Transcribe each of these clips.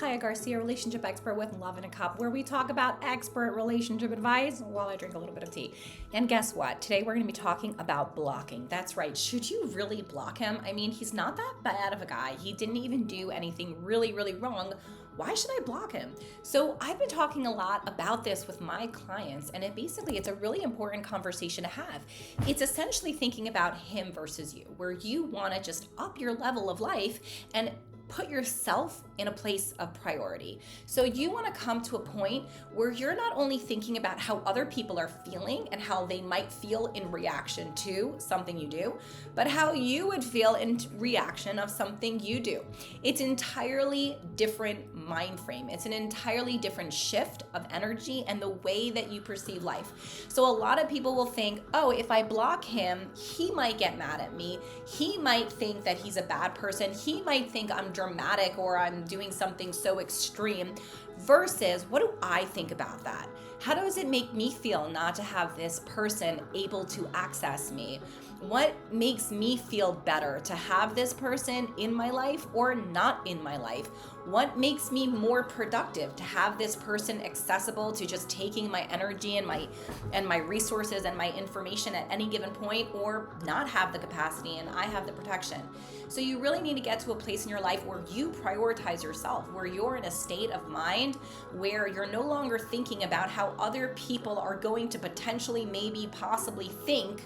Chaya, Garcia, relationship expert with Love in a Cup, where we talk about expert relationship advice while I drink a little bit of tea. And guess what? Today we're going to be talking about blocking. That's right. Should you really block him? I mean, he's not that bad of a guy. He didn't even do anything really, really wrong. Why should I block him? So I've been talking a lot about this with my clients, and it's a really important conversation to have. It's essentially thinking about him versus you, where you want to just up your level of life and put yourself in a place of priority. So you want to come to a point where you're not only thinking about how other people are feeling and how they might feel in reaction to something you do, but how you would feel in reaction of something you do. It's entirely different mind frame. It's an entirely different shift of energy and the way that you perceive life. So a lot of people will think, oh, if I block him, he might get mad at me. He might think that he's a bad person. He might think I'm dramatic or I'm doing something so extreme, versus what do I think about that? How does it make me feel not to have this person able to access me? What makes me feel better to have this person in my life or not in my life? What makes me more productive to have this person accessible to just taking my energy and my resources and my information at any given point, or not have the capacity and I have the protection? So you really need to get to a place in your life where you prioritize yourself, where you're in a state of mind where you're no longer thinking about how other people are going to potentially, maybe, possibly think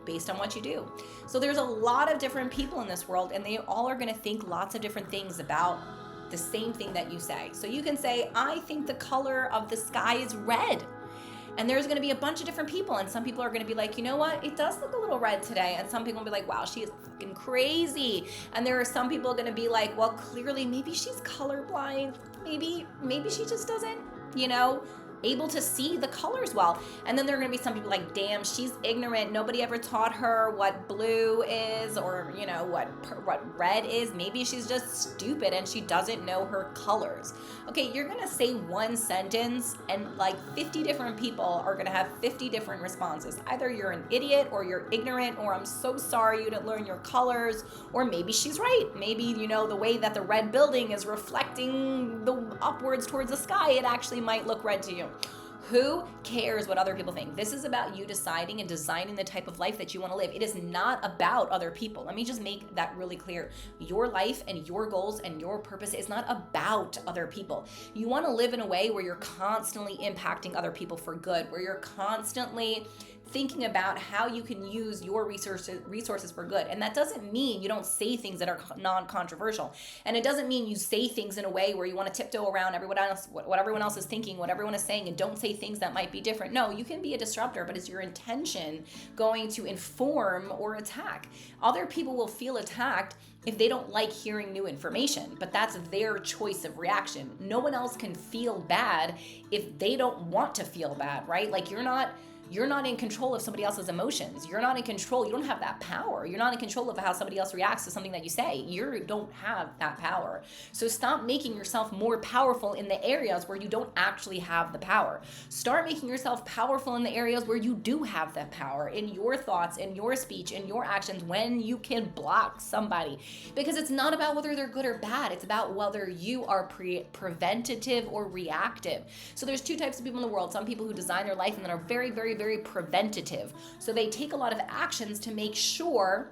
based on what you do. So there's a lot of different people in this world, and they all are going to think lots of different things about the same thing that you say. So you can say, I think the color of the sky is red. And there's going to be a bunch of different people, and some people are going to be like, you know what, it does look a little red today. And some people will be like, wow, she is fucking crazy. And there are some people going to be like, well, clearly maybe she's colorblind. Maybe she just doesn't, able to see the colors well. And then there are going to be some people like, damn, she's ignorant. Nobody ever taught her what blue is, or what red is. Maybe she's just stupid and she doesn't know her colors. Okay, you're going to say one sentence and like 50 different people are going to have 50 different responses. Either you're an idiot, or you're ignorant, or I'm so sorry you didn't learn your colors, or maybe she's right. Maybe, the way that the red building is reflecting the upwards towards the sky, it actually might look red to you. Who cares what other people think? This is about you deciding and designing the type of life that you want to live. It is not about other people. Let me just make that really clear. Your life and your goals and your purpose is not about other people. You want to live in a way where you're constantly impacting other people for good, where you're constantly thinking about how you can use your resources for good. And that doesn't mean you don't say things that are non-controversial. And it doesn't mean you say things in a way where you want to tiptoe around what everyone else is thinking, what everyone is saying, and don't say things that might be different. No, you can be a disruptor, but is your intention going to inform or attack? Other people will feel attacked if they don't like hearing new information, but that's their choice of reaction. No one else can feel bad if they don't want to feel bad, right? Like you're not in control of somebody else's emotions. You're not in control. You don't have that power. You're not in control of how somebody else reacts to something that you say. You don't have that power. So stop making yourself more powerful in the areas where you don't actually have the power. Start making yourself powerful in the areas where you do have that power, in your thoughts, in your speech, in your actions, when you can block somebody. Because it's not about whether they're good or bad. It's about whether you are preventative or reactive. So there's two types of people in the world. Some people who design their life and then are very, very, very preventative. So they take a lot of actions to make sure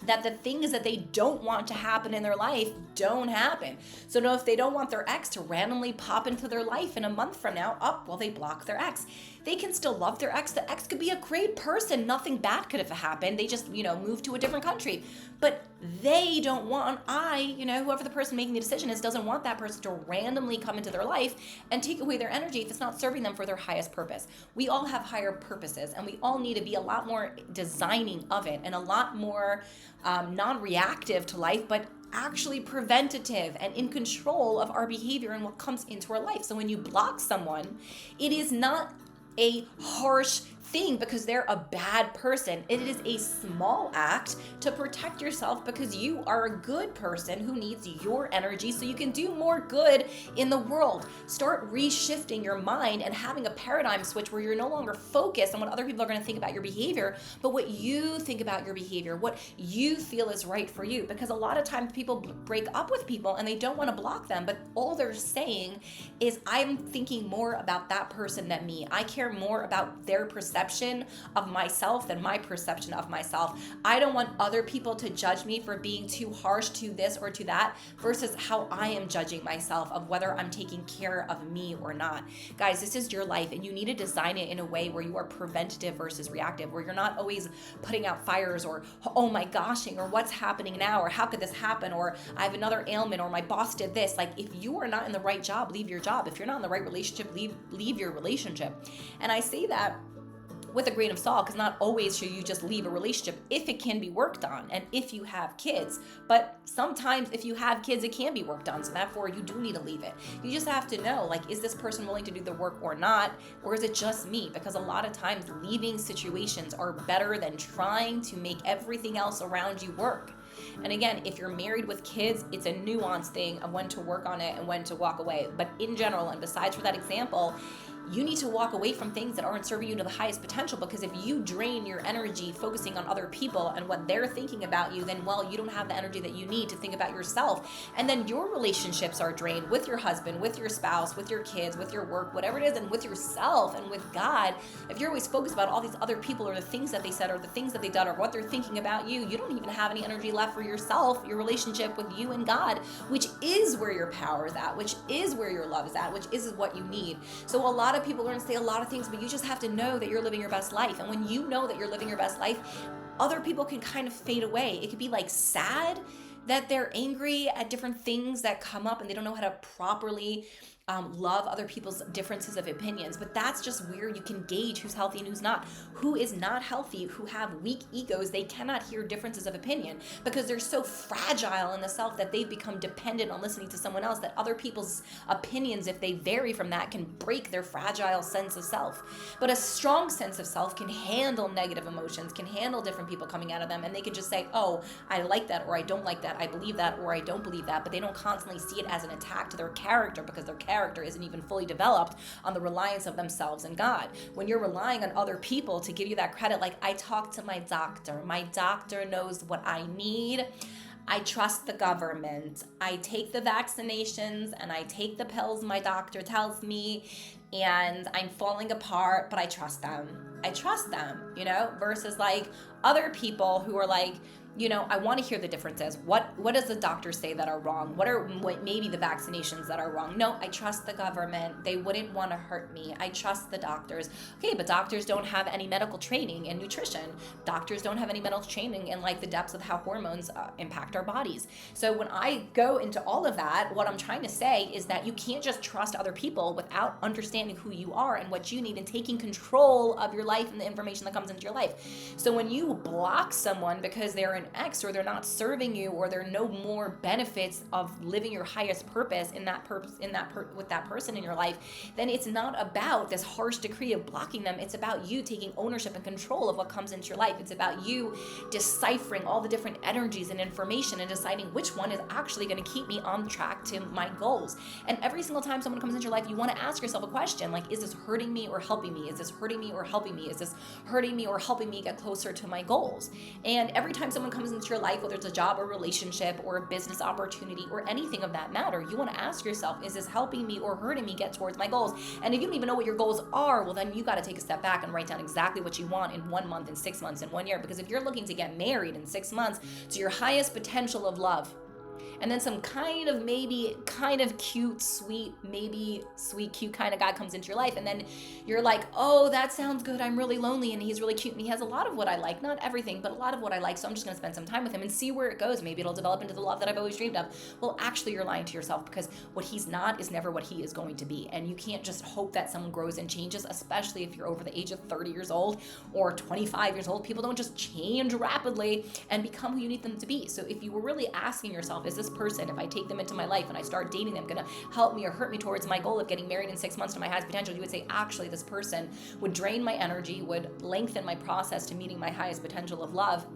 that the things that they don't want to happen in their life don't happen. So now if they don't want their ex to randomly pop into their life in a month from now, they block their ex. They can still love their ex. The ex could be a great person. Nothing bad could have happened. They just, moved to a different country. But they don't want, whoever the person making the decision is, doesn't want that person to randomly come into their life and take away their energy if it's not serving them for their highest purpose. We all have higher purposes, and we all need to be a lot more designing of it and a lot more non-reactive to life, but actually preventative and in control of our behavior and what comes into our life. So when you block someone, it is not a harsh thing because they're a bad person. It is a small act to protect yourself because you are a good person who needs your energy so you can do more good in the world. Start reshifting your mind and having a paradigm switch where you're no longer focused on what other people are going to think about your behavior, but what you think about your behavior, what you feel is right for you. Because a lot of times people break up with people and they don't want to block them, but all they're saying is, I'm thinking more about that person than me. I care more about their perception of myself than my perception of myself. I don't want other people to judge me for being too harsh to this or to that versus how I am judging myself of whether I'm taking care of me or not. Guys, this is your life and you need to design it in a way where you are preventative versus reactive, where you're not always putting out fires or, oh my goshing, or what's happening now, or how could this happen, or I have another ailment, or my boss did this. Like, if you are not in the right job, leave your job. If you're not in the right relationship, leave your relationship. And I say that with a grain of salt, because not always should you just leave a relationship if it can be worked on and if you have kids. But sometimes if you have kids, it can be worked on. So therefore you do need to leave it. You just have to know, like, is this person willing to do the work or not? Or is it just me? Because a lot of times leaving situations are better than trying to make everything else around you work. And again, if you're married with kids, it's a nuanced thing of when to work on it and when to walk away. But in general, and besides for that example, you need to walk away from things that aren't serving you to the highest potential, because if you drain your energy focusing on other people and what they're thinking about you, then, well, you don't have the energy that you need to think about yourself. And then your relationships are drained with your husband, with your spouse, with your kids, with your work, whatever it is, and with yourself and with God. If you're always focused about all these other people or the things that they said or the things that they done or what they're thinking about you, you don't even have any energy left for yourself, your relationship with you and God, which is where your power is at, which is where your love is at, which is what you need. So a lot of people are going to say a lot of things, but you just have to know that you're living your best life. And when you know that you're living your best life, other people can kind of fade away. It could be like sad that they're angry at different things that come up and they don't know how to properly love other people's differences of opinions. But that's just where you can gauge who's healthy and who's not. Who is not healthy, who have weak egos, they cannot hear differences of opinion because they're so fragile in the self that they've become dependent on listening to someone else, that other people's opinions, if they vary from that, can break their fragile sense of self. But a strong sense of self can handle negative emotions, can handle different people coming out of them, and they can just say, oh, I like that, or I don't like that, I believe that, or I don't believe that, but they don't constantly see it as an attack to their character because their character isn't even fully developed on the reliance of themselves and God. When you're relying on other people to give you that credit, like, I talk to my doctor knows what I need, I trust the government, I take the vaccinations and I take the pills my doctor tells me, and I'm falling apart, but I trust them, versus like other people who are like, I want to hear the differences. What does the doctor say that are wrong? What maybe the vaccinations that are wrong? No, I trust the government. They wouldn't want to hurt me. I trust the doctors. Okay, but doctors don't have any medical training in nutrition. Doctors don't have any medical training in like the depths of how hormones impact our bodies. So when I go into all of that, what I'm trying to say is that you can't just trust other people without understanding who you are and what you need and taking control of your life and the information that comes into your life. So when you block someone because they're an ex, or they're not serving you, or there are no more benefits of living your highest purpose with that person in your life, then it's not about this harsh decree of blocking them. It's about you taking ownership and control of what comes into your life. It's about you deciphering all the different energies and information and deciding which one is actually going to keep me on track to my goals. And every single time someone comes into your life, you want to ask yourself a question like, is this hurting me or helping me? Is this hurting me or helping me? Is this hurting me or helping me get closer to my goals? And every time someone comes into your life, whether it's a job or relationship or a business opportunity or anything of that matter, you want to ask yourself, is this helping me or hurting me get towards my goals? And if you don't even know what your goals are, well, then you got to take a step back and write down exactly what you want in 1 month, in 6 months, in 1 year. Because if you're looking to get married in 6 months to your highest potential of love, and then some kind of cute, sweet, maybe sweet, cute kind of guy comes into your life, and then you're like, oh, that sounds good, I'm really lonely, and he's really cute, and he has a lot of what I like, not everything, but a lot of what I like, so I'm just going to spend some time with him and see where it goes. Maybe it'll develop into the love that I've always dreamed of. Well, actually, you're lying to yourself, because what he's not is never what he is going to be, and you can't just hope that someone grows and changes, especially if you're over the age of 30 years old or 25 years old. People don't just change rapidly and become who you need them to be. So if you were really asking yourself, yourself, is this person, if I take them into my life and I start dating them, gonna help me or hurt me towards my goal of getting married in 6 months to my highest potential? You would say, actually, this person would drain my energy, would lengthen my process to meeting my highest potential of love,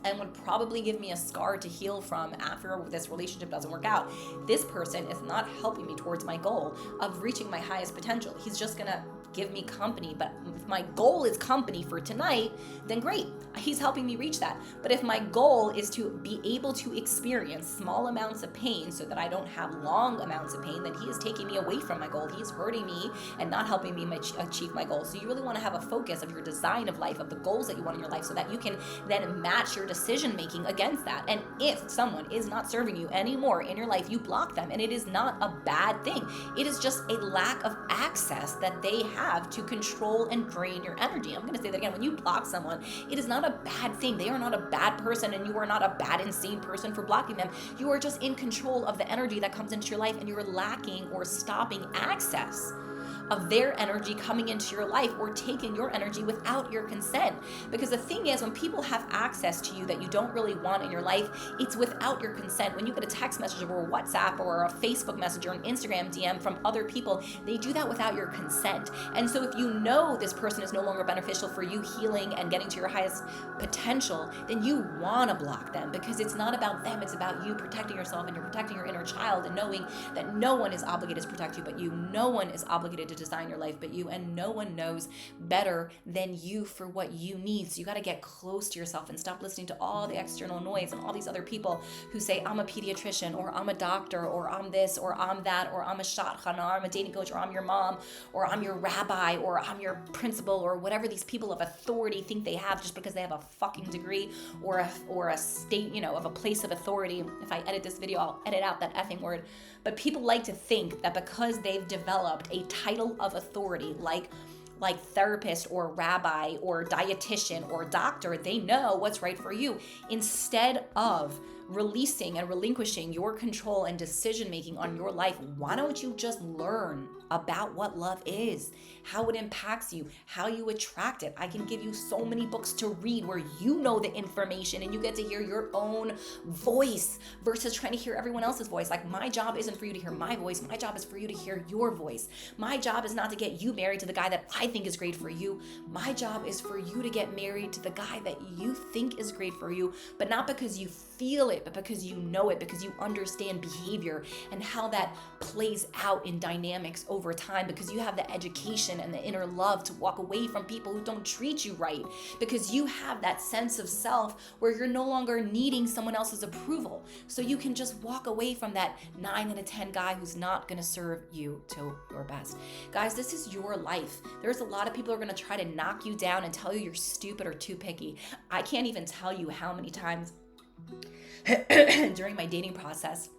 and would probably give me a scar to heal from after this relationship doesn't work out. This person is not helping me towards my goal of reaching my highest potential. He's just gonna give me company. But if my goal is company for tonight, then great, he's helping me reach that. But if my goal is to be able to experience small amounts of pain so that I don't have long amounts of pain, then he is taking me away from my goal. He's hurting me and not helping me achieve my goal. So you really want to have a focus of your design of life, of the goals that you want in your life, so that you can then match your decision making against that. And if someone is not serving you anymore in your life, you block them. And it is not a bad thing. It is just a lack of access that they have to control and drain your energy. I'm going to say that again. When you block someone, it is not a bad thing. They are not a bad person, and you are not a bad, insane person for blocking them. You are just in control of the energy that comes into your life, and you're lacking or stopping access of their energy coming into your life, or taking your energy without your consent. Because the thing is, when people have access to you that you don't really want in your life, it's without your consent. When you get a text message or a WhatsApp or a Facebook message or an Instagram DM from other people, they do that without your consent. And so if you know this person is no longer beneficial for you healing and getting to your highest potential, then you want to block them, because it's not about them, it's about you protecting yourself, and you're protecting your inner child, and knowing that no one is obligated to protect you but you. No one is obligated to design your life but you, and no one knows better than you for what you need. So you got to get close to yourself and stop listening to all the external noise and all these other people who say, I'm a pediatrician, or I'm a doctor, or I'm this, or I'm that, or I'm a shotgun, or I'm a dating coach, or I'm your mom, or I'm your rabbi, or I'm your principal, or whatever these people of authority think they have just because they have a fucking degree or a state, of a place of authority. If I edit this video, I'll edit out that effing word. But people like to think that because they've developed a title of authority like therapist or rabbi or dietitian or doctor, they know what's right for you, instead of releasing and relinquishing your control and decision making on your life. Why don't you just learn about what love is, how it impacts you, how you attract it? I can give you so many books to read where you know the information and you get to hear your own voice versus trying to hear everyone else's voice. Like, my job isn't for you to hear my voice. My job is for you to hear your voice. My job is not to get you married to the guy that I think is great for you. My job is for you to get married to the guy that you think is great for you, but not because you feel it, but because you know it, because you understand behavior and how that plays out in dynamics over time, because you have the education and the inner love to walk away from people who don't treat you right, because you have that sense of self where you're no longer needing someone else's approval. So you can just walk away from that 9 out of 10 guy who's not going to serve you to your best. Guys, this is your life. There's a lot of people who are going to try to knock you down and tell you you're stupid or too picky. I can't even tell you how many times during my dating process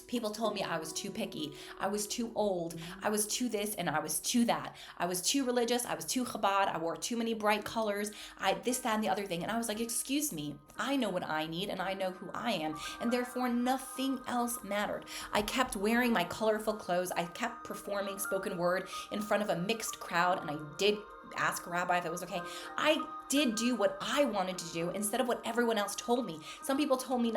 people told me I was too picky, I was too old, I was too this, and I was too that. I was too religious, I was too Chabad, I wore too many bright colors, this, that, and the other thing. And I was like, excuse me, I know what I need and I know who I am, and therefore nothing else mattered. I kept wearing my colorful clothes, I kept performing spoken word in front of a mixed crowd, and I did ask a rabbi if it was okay. I did do what I wanted to do instead of what everyone else told me. Some people told me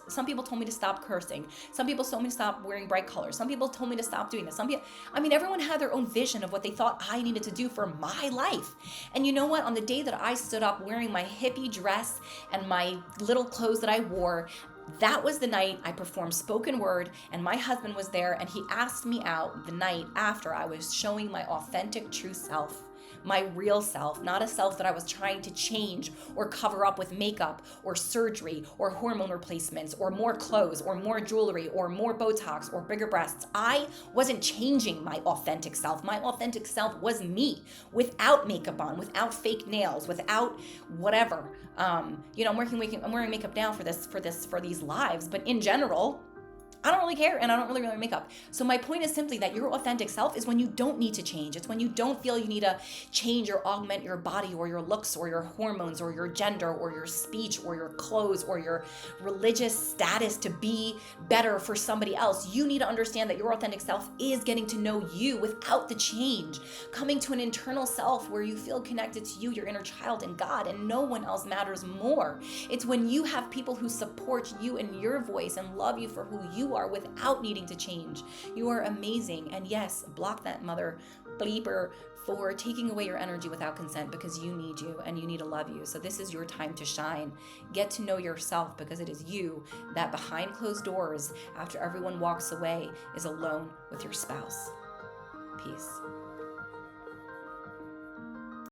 some people told me to stop cursing. Some people told me to stop wearing bright colors. Some people told me to stop doing this. Everyone had their own vision of what they thought I needed to do for my life. And you know what? On the day that I stood up wearing my hippie dress and my little clothes that I wore, that was the night I performed spoken word, and my husband was there, and he asked me out the night after I was showing my authentic, true self. My real self, not a self that I was trying to change or cover up with makeup or surgery or hormone replacements or more clothes or more jewelry or more Botox or bigger breasts. I wasn't changing my authentic self. My authentic self was me, without makeup on, without fake nails, without whatever. I'm wearing makeup now for these lives, but in general, I don't really care, and I don't really wear makeup. So my point is simply that your authentic self is when you don't need to change. It's when you don't feel you need to change or augment your body or your looks or your hormones or your gender or your speech or your clothes or your religious status to be better for somebody else. You need to understand that your authentic self is getting to know you without the change, coming to an internal self where you feel connected to you, your inner child, and God, and no one else matters more. It's when you have people who support you and your voice and love you for who you are without needing to change. You are amazing. And yes, block that mother bleeper for taking away your energy without consent, because you need you and you need to love you. So this is your time to shine. Get to know yourself, because it is you that behind closed doors, after everyone walks away, is alone with your spouse. Peace.